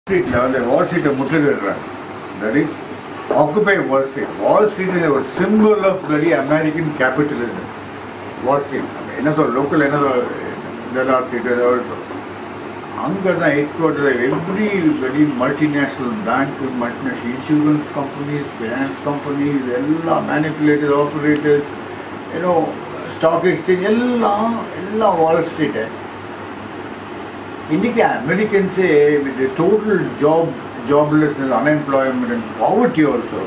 Street, the Wall Street that is Occupy Wall Street. Wall Street is a symbol of very American capitalism. Wall Street. Another local, another Street also. Angana headquarters, every very multinational bank, multinational insurance companies, finance companies, manipulated operators, stock exchange, all Wall Street. India, Americans say with the total joblessness, unemployment and poverty also,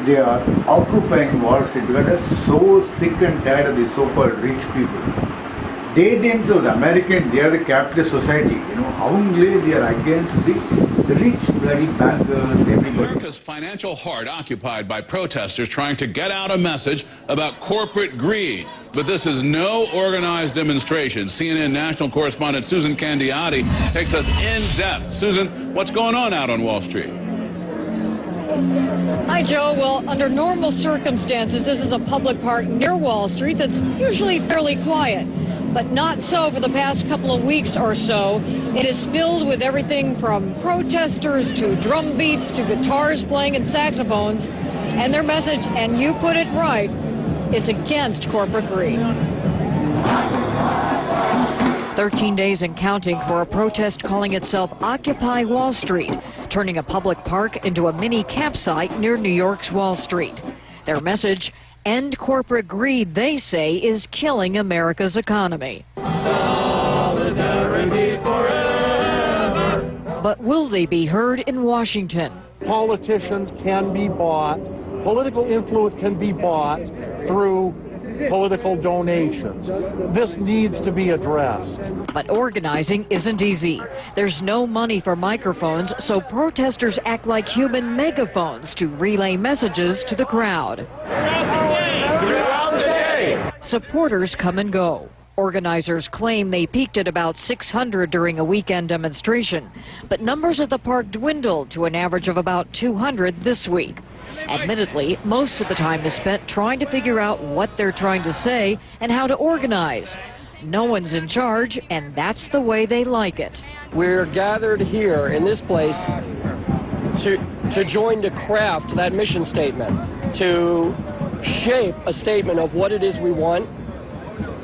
they are occupying Wall Street because they're so sick and tired of the so-called rich people. They themselves, Americans, they are the capitalist society. How they are against the rich bloody bankers, everybody. America's financial heart occupied by protesters trying to get out a message about corporate greed. But this is no organized demonstration. CNN national correspondent Susan Candiotti takes us in depth. Susan, what's going on out on Wall Street? Hi, Joe. Well, under normal circumstances, this is a public park near Wall Street that's usually fairly quiet. But not so for the past couple of weeks or so. It is filled with everything from protesters to drum beats to guitars playing and saxophones. And their message, and you put it right, is against corporate greed. 13 days and counting for a protest calling itself Occupy Wall Street, turning a public park into a mini campsite near New York's Wall Street. Their message, end corporate greed, they say, is killing America's economy. Solidarity forever. But will they be heard in Washington? Politicians can be bought, political influence can be bought through political donations. This needs to be addressed. But organizing isn't easy. There's no money for microphones, so protesters act like human megaphones to relay messages to the crowd. Supporters come and go. Organizers claim they peaked at about 600 during a weekend demonstration, but numbers at the park dwindled to an average of about 200 this week. Admittedly, most of the time is spent trying to figure out what they're trying to say and how to organize. No one's in charge, and that's the way they like it. We're gathered here in this place to join to craft that mission statement, to shape a statement of what it is we want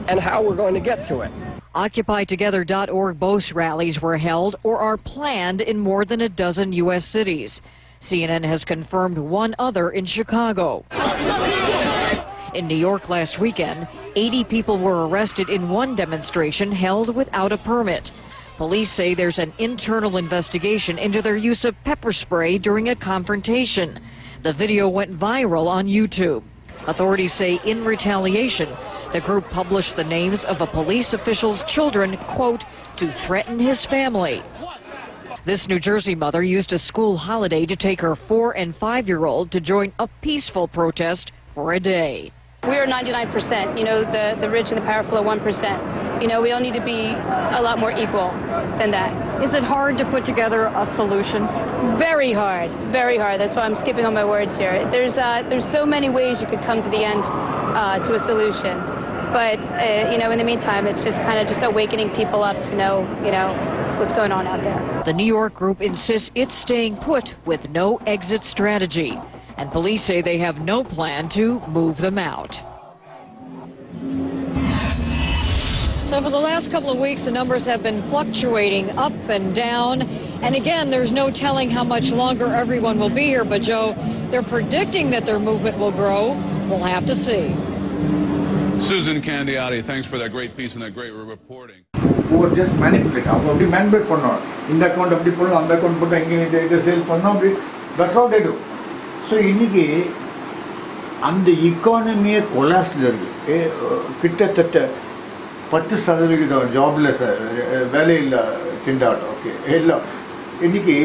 and how we're going to get to it. OccupyTogether.org boasts rallies were held or are planned in more than a dozen U.S. cities. CNN has confirmed one other in Chicago. In New York last weekend, 80 people were arrested in one demonstration held without a permit. Police say there's an internal investigation into their use of pepper spray during a confrontation. The video went viral on YouTube. Authorities say in retaliation, the group published the names of a police official's children, quote, to threaten his family. This New Jersey mother used a school holiday to take her 4- and 5-year-old to join a peaceful protest for a day. We are 99%, the rich and the powerful are 1%. We all need to be a lot more equal than that. Is it hard to put together a solution? Very hard, very hard. That's why I'm skipping on my words here. There's so many ways you could come to the end to a solution. But, in the meantime, it's just kind of just awakening people up to know, what's going on out there. The New York group insists it's staying put with no exit strategy. And police say they have no plan to move them out. So for the last couple of weeks, the numbers have been fluctuating up and down. And again, there's no telling how much longer everyone will be here. But, Joe, they're predicting that their movement will grow. We'll have to see. Susan Candiotti, thanks for that great piece and that great reporting. Who are just manipulating. They manipulate for now. In the account of the people, on the account of the sale for now. That's all they do. So, இன்னைக்கு அந்த economy collapsed கிட்டத்தட்ட 10% jobless வேலையில்லா திண்டாட்டம். Okay எல்லாம் இன்னைக்கு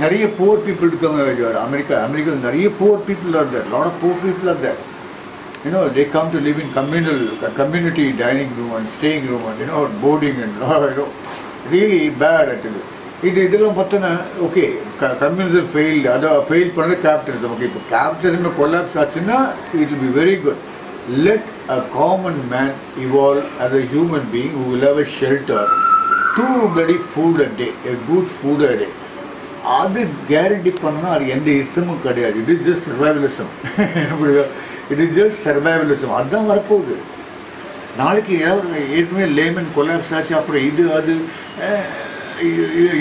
நிறைய poor people இருக்காங்க. America நிறைய poor people are there. Lot of poor people are there. They come to live in community dining room and staying room and boarding and really bad actually. இதெல்லாம் பார்த்தோன்னா okay communism failed அதை fail பண்ணது capitalism. Okay இப்போ capitalism collapse ஆச்சுன்னா it will be very good. Let a common man evolve as a human being who will have a shelter 2 bloody food a day, a good food a day. அது guarantee பண்ணால் அது எந்த இஷ்டமும் கிடையாது. It is just survivalism. It is just survivalism. அதுதான் வரப்போகுது. நாளைக்கு ஏற்கனவே லேமன் கொலாப்ஸ் ஆச்சு, அப்புறம் இது அது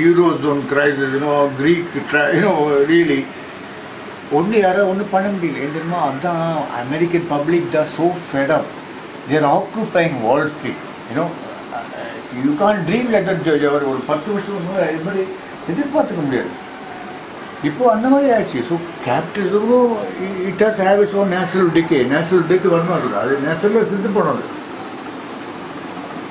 euro zone crisis, Greek really ஒன்று யாராவது ஒன்றும் பண்ண முடியல. என்னமா அதுதான் அமெரிக்கன் பப்ளிக் தான் so fed up. They're occupying Wall Street. You can dream letter ஒரு 10 வருஷம் இது மாதிரி எதிர்பார்த்துக்க முடியாது. இப்போ அந்த மாதிரி ஆயிடுச்சு. ஸோ கேபிட்டலிசமும் it has have its own natural டேக்கு வரணும். அது அது நேச்சுரலாக சிந்து பண்ணணும்.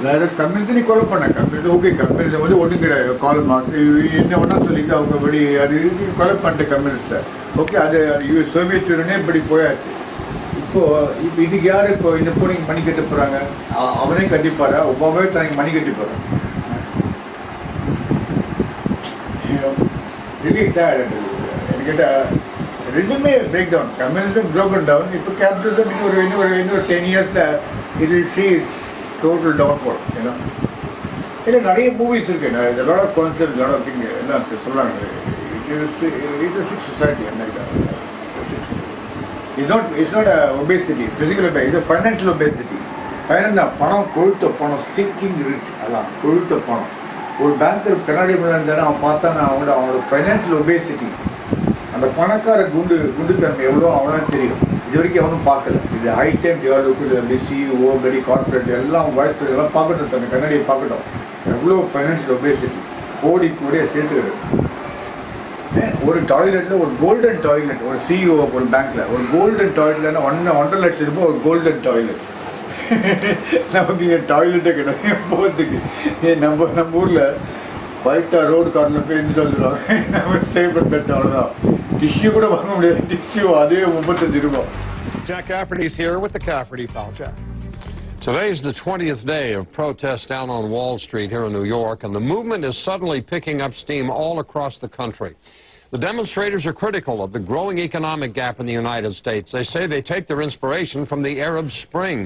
வேறு கம்யூனிட்டி நீ கொலை பண்ண கம்யூனிட்டி ஓகே, கம்யூனிஸ்ட் வந்து ஒன்றும் கிடையாது. கால் மார்க்ஸ் என்ன ஒன்றா சொல்லிட்டு அவங்க படி அது கொலை பண்ணிட்டு கம்யூனிஸ்ட்டை ஓகே. அது சோவியத் யூனியனே இப்படி போயாச்சு. இப்போ இதுக்கு யார் இப்போ இந்த போனிங்க மணி கட்ட போகிறாங்க? அவனே கட்டிப்பாரா? ஒவ்வாவே தனக்கு மணி கட்டி போகிறான். ரிலீஸ் தான் எனக்கு கேட்டால் ரெண்டுமே break down. Communism broken down. இப்போ கேபிட்டலிசம் இன்னொரு 10 இயர்ஸில் இது இட்ஸ் டோட்டல் டவுன் போல். இல்லை நிறைய மூவிஸ் இருக்கு. Lot of concept, lot of thing எல்லாம் சொல்கிறாங்க. It is sick society. America it's not obesity, physical obesity, இது ஃபைனான்ஷியல் ஒபேசிட்டி. ஃபைனான்ஸ் பணம், கொழுத்த பணம், ஸ்டிக்கிங் ரிச், அதான் கொழுத்த பணம். ஒரு பேங்க்கில் கண்ணாடி இருந்தாலும் அவன் பார்த்தானா அவனோட ஃபைனான்ஷியல் ஒபேசிட்டி, அந்த பணக்கார குண்டுத்தன்மை எவ்வளோ அவனாலும் தெரியும். இது வரைக்கும் அவனும் பார்க்கல. இது ஹை டைம் டெவலப்டு சிஇஓ படி கார்பரேட் எல்லாம் வளர்த்து இதெல்லாம் பார்க்கட்டும், தன்னை கண்ணாடியை பார்க்கட்டும். எவ்வளோ ஃபைனான்ஷியல் ஒபேசிட்டி கோடி கோடியாக சேர்த்துக்கிறது. ஒரு டாய்லெட்டில் ஒரு கோல்டன் டாய்லெட், ஒரு சிஇஓ ஒரு பேங்க்கில் ஒரு கோல்டன் டாய்லெட்னா 1.5 லட்சம் ரூபாய் ஒரு கோல்டன் டாய்லெட். நமக்கு இங்கே டாய்லெட்டே கிடையாது போகிறதுக்கு. நம்ம ஊரில் ஒயிட்டா ரோடு காரில் போய் இருந்து சொல்லுவாங்க நம்ம ஸ்டே பண்ணுறது, அவ்வளோதான். டிஷ்யூ கூட வாங்க முடியாது. டிஷ்யூ அதே 35 ரூபாய். Jack Cafferty's here with the Cafferty File. Jack. Today's the 20th day of protests down on Wall Street here in New York, and the movement is suddenly picking up steam all across the country. The demonstrators are critical of the growing economic gap in the United States. They say they take their inspiration from the Arab Spring,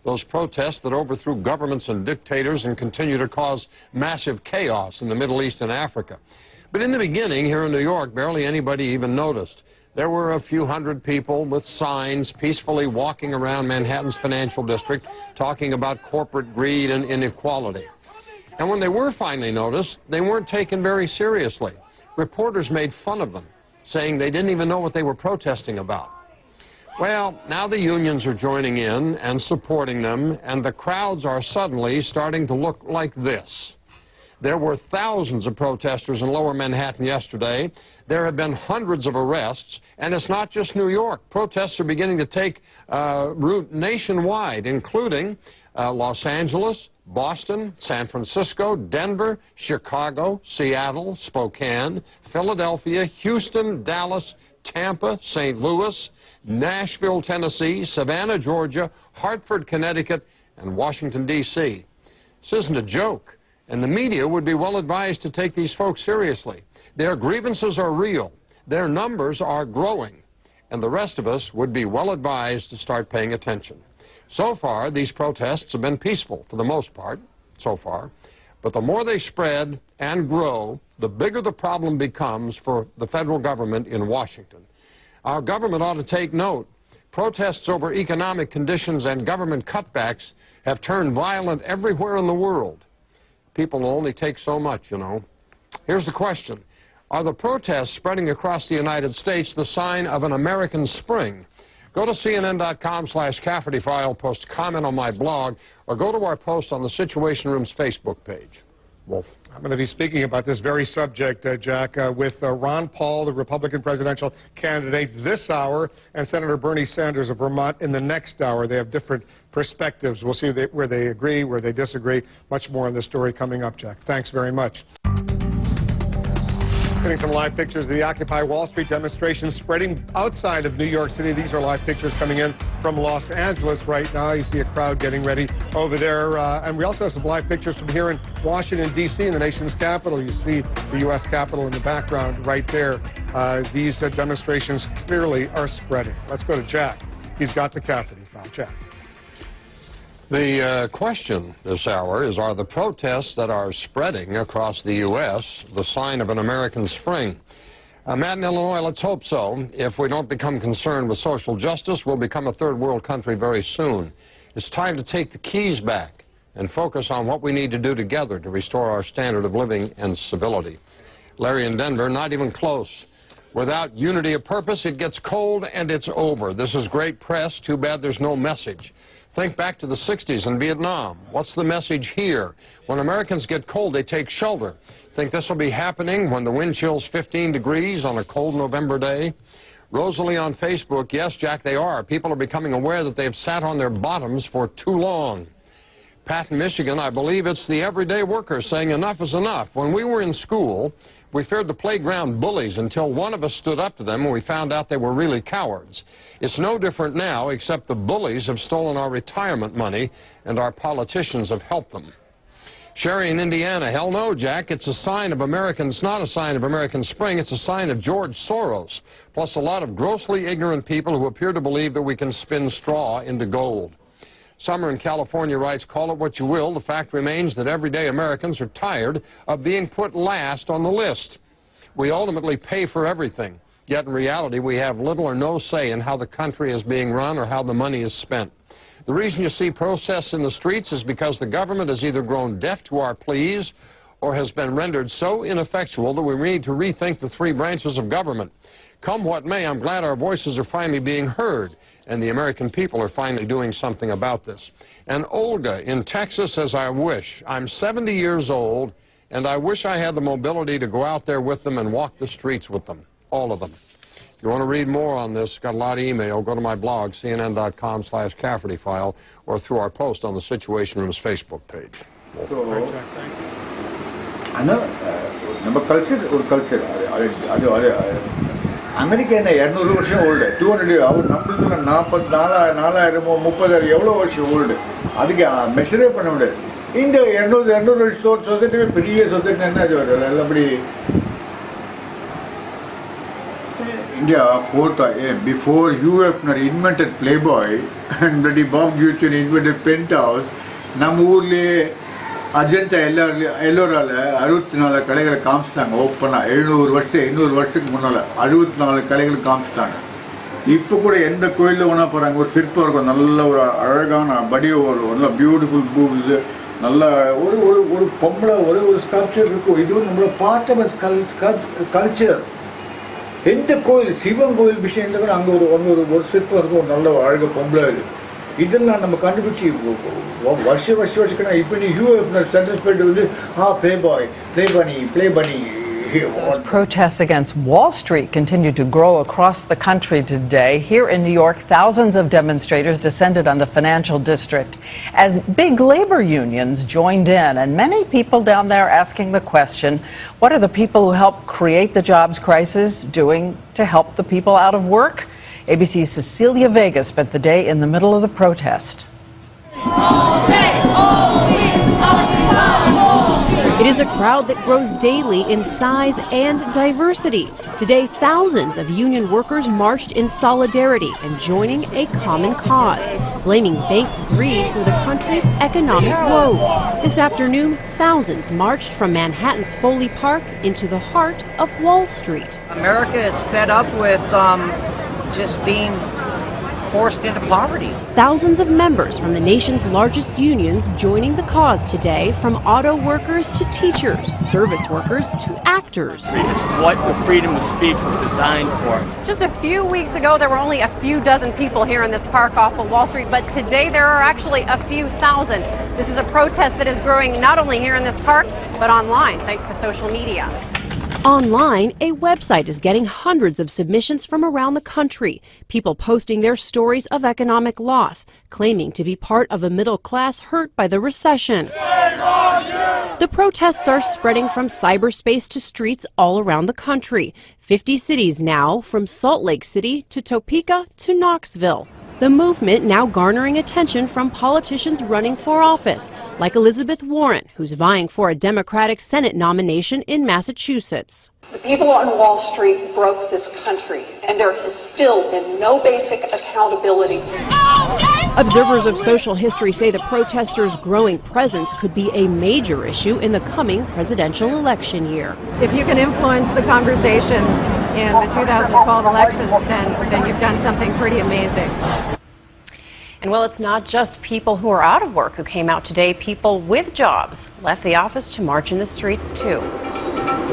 those protests that overthrew governments and dictators and continue to cause massive chaos in the Middle East and Africa. But in the beginning, here in New York, barely anybody even noticed. There were a few hundred people with signs peacefully walking around Manhattan's financial district talking about corporate greed and inequality. And when they were finally noticed, they weren't taken very seriously. Reporters made fun of them, saying they didn't even know what they were protesting about. Well, now the unions are joining in and supporting them, and the crowds are suddenly starting to look like this. There were thousands of protesters in Lower Manhattan yesterday. There have been hundreds of arrests, and it's not just New York. Protests are beginning to take root nationwide, including Los Angeles, Boston, San Francisco, Denver, Chicago, Seattle, Spokane, Philadelphia, Houston, Dallas, Tampa, St. Louis, Nashville, Tennessee, Savannah, Georgia, Hartford, Connecticut, and Washington, D.C. This isn't a joke, and the media would be well advised to take these folks seriously. Their grievances are real, their numbers are growing, and the rest of us would be well advised to start paying attention. So far, these protests have been peaceful for the most part, so far, but the more they spread and grow, the bigger the problem becomes for the federal government in Washington. Our government ought to take note. Protests over economic conditions and government cutbacks have turned violent everywhere in the world. People will only take so much, you know. Here's the question. Are the protests spreading across the United States the sign of an American spring? Go to CNN.com/Cafferty File, post a comment on my blog, or go to our post on the Situation Room's Facebook page. Wolf. I'm going to be speaking about this very subject, Jack, with Ron Paul, the Republican presidential candidate, this hour, and Senator Bernie Sanders of Vermont in the next hour. They have different perspectives. We'll see where they agree, where they disagree. Much more on this story coming up, Jack. Thanks very much. Getting some live pictures of the Occupy Wall Street demonstration spreading outside of New York City. These are live pictures coming in from Los Angeles right now. You see a crowd getting ready over there. And we also have some live pictures from here in Washington, D.C., in the nation's capital. You see the U.S. Capitol in the background right there. These demonstrations clearly are spreading. Let's go to Jack. He's got the Cafferty File. Jack. The question this hour is, are the protests that are spreading across the U.S. the sign of an American spring? Matt in Illinois, let's hope so. If we don't become concerned with social justice, we'll become a third world country very soon. It's time to take the keys back and focus on what we need to do together to restore our standard of living and civility. Larry in Denver, not even close. Without unity of purpose, it gets cold and it's over. This is great press. Too bad there's no message. Think back to the 60s in Vietnam. What's the message here? When Americans get cold, they take shelter. Think this will be happening when the wind chill's 15 degrees on a cold November day? Rosalie on Facebook, yes, Jack, they are. People are becoming aware that they've sat on their bottoms for too long. Pat in Michigan, I believe it's the everyday worker saying enough is enough. When we were in school, we feared the playground bullies until one of us stood up to them and we found out they were really cowards. It's no different now, except the bullies have stolen our retirement money and our politicians have helped them. Sherry in Indiana, hell no, Jack, it's a sign of Americans, not a sign of American spring, it's a sign of George Soros, plus a lot of grossly ignorant people who appear to believe that we can spin straw into gold. Summer in California writes, call it what you will, the fact remains that everyday Americans are tired of being put last on the list. We ultimately pay for everything, yet in reality we have little or no say in how the country is being run or how the money is spent. The reason you see protests in the streets is because the government has either grown deaf to our pleas or has been rendered so ineffectual that we need to rethink the three branches of government. Come what may, I'm glad our voices are finally being heard, and the American people are finally doing something about this. And Olga in Texas says, I wish. I'm 70 years old, and I wish I had the mobility to go out there with them and walk the streets with them, all of them. If you want to read more on this, got a lot of email, go to my blog, cnn.com/Cafferty file, or through our post on the Situation Room's Facebook page. Number culture or culture? America is 200 years old. 200 our number 40,000 30,000 old. That's measure பண்ண முடியாது. இந்த 200 society பெரிய society India before UFner invented Playboy and Bob Ganesh invented Penthouse, நம்ம ஊர்லயே அஜந்தா எல்லோரால 64 கடைகளை காமிச்சிட்டாங்க ஓப்பனா 700 வருஷத்துக்கு முன்னால 64 கடைகளை காமிச்சிட்டாங்க. இப்போ கூட எந்த கோயிலில் வேணா போறாங்க ஒரு சிற்பம் இருக்கும் நல்ல ஒரு அழகான படி ஒரு நல்ல பியூட்டிஃபுல் பூவ்ஸ் நல்ல ஒரு ஒரு ஒரு பொம்பளை ஒரு ஸ்கல்ப்சர் இருக்கும். இது நம்மளோட பார்ட் ஆஃப் கல்ச்சர். எந்த கோயில் சிவன் கோயில் விஷயம் எந்த கூட அங்கே ஒரு சிற்பம் இருக்கும் நல்ல அழகு பொம்பளை இது இதெல்லாம் நம்ம கண்டுபிடிச்சி வருஷம் இப்போ நீ சாட்டிஸ்ஃபைடு வந்து ப்ளே பண்ணி Those protests against Wall Street continue to grow across the country today. Here in New York, thousands of demonstrators descended on the financial district as big labor unions joined in. And many people down there asking the question, what are the people who helped create the jobs crisis doing to help the people out of work? ABC's Cecilia Vega spent the day in the middle of the protest. It is a crowd that grows daily in size and diversity. Today, thousands of union workers marched in solidarity and joining a common cause, blaming bank greed for the country's economic woes. This afternoon, thousands marched from Manhattan's Foley Park into the heart of Wall Street. America is fed up with just being forced into poverty. Thousands of members from the nation's largest unions joining the cause today, from auto workers to teachers, service workers to actors. It's what the freedom of speech was designed for. Just a few weeks ago, there were only a few dozen people here in this park off of Wall Street, but today there are actually a few thousand. This is a protest that is growing not only here in this park, but online, thanks to social media. Online, a website is getting hundreds of submissions from around the country, people posting their stories of economic loss, claiming to be part of a middle class hurt by the recession. The protests are spreading from cyberspace to streets all around the country. 50 cities now, from Salt Lake City to Topeka to Knoxville. The movement now garnering attention from politicians running for office, like Elizabeth Warren, who's vying for a Democratic Senate nomination in Massachusetts. The people on Wall Street broke this country, and there has still been no basic accountability. Observers of social history say the protesters' growing presence could be a major issue in the coming presidential election year. If you can influence the conversation in the 2012 elections, then you've done something pretty amazing. And well, it's not just people who are out of work who came out today. People with jobs left the office to march in the streets, too.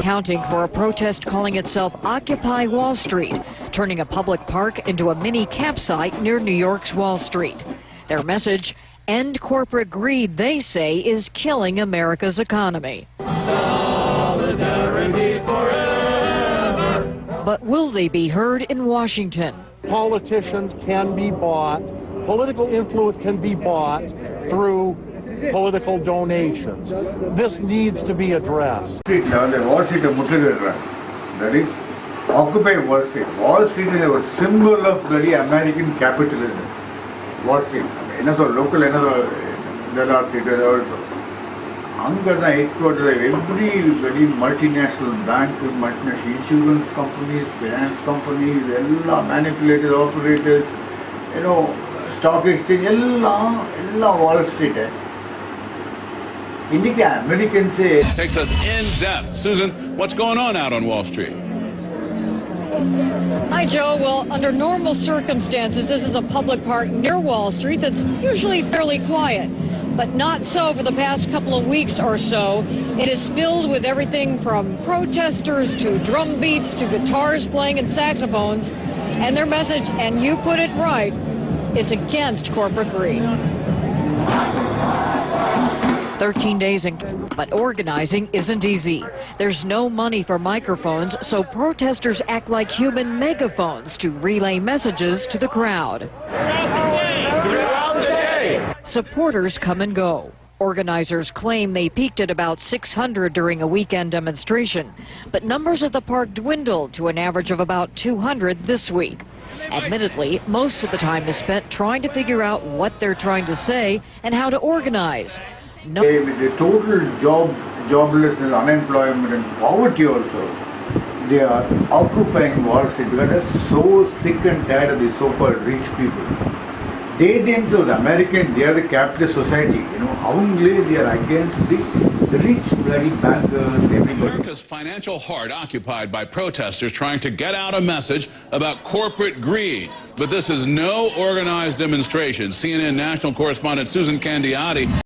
Counting for a protest calling itself Occupy Wall Street, turning a public park into a mini campsite near New York's Wall Street. Their message, end corporate greed, they say, is killing America's economy. Solidarity forever. But will they be heard in Washington? Politicians can be bought. Political influence can be bought through political donations. This needs to be addressed. The Wall Street that is Occupy Wall Street. Wall Street is a symbol of bloody American capitalism. Wall Street. Another local, another Dallas Street also. Angana headquarters of every very multinational bank, multinational insurance companies, finance companies, manipulated operators, stock exchange, Wall Street. Americans say. Takes us in depth. Susan, what's going on out on Wall Street? Hi, Joe. Well, under normal circumstances, this is a public park near Wall Street that's usually fairly quiet. But not so for the past couple of weeks or so. It is filled with everything from protesters to drum beats to guitars playing and saxophones. And their message, and you put it right, is against corporate greed. 13 days but organizing isn't easy. There's no money for microphones, so protesters act like human megaphones to relay messages to the crowd. Supporters come and go. Organizers claim they peaked at about 600 during a weekend demonstration, but numbers at the park dwindled to an average of about 200 this week. Admittedly, most of the time is spent trying to figure out what they're trying to say and how to organize. The total joblessness, unemployment and poverty also, they are occupying Wall Street because they're so sick and tired of the so-called rich people. They themselves, American, they are the capitalist society. Only they are against the rich bloody bankers, everybody. America's financial heart occupied by protesters trying to get out a message about corporate greed. But this is no organized demonstration. CNN national correspondent Susan Candiati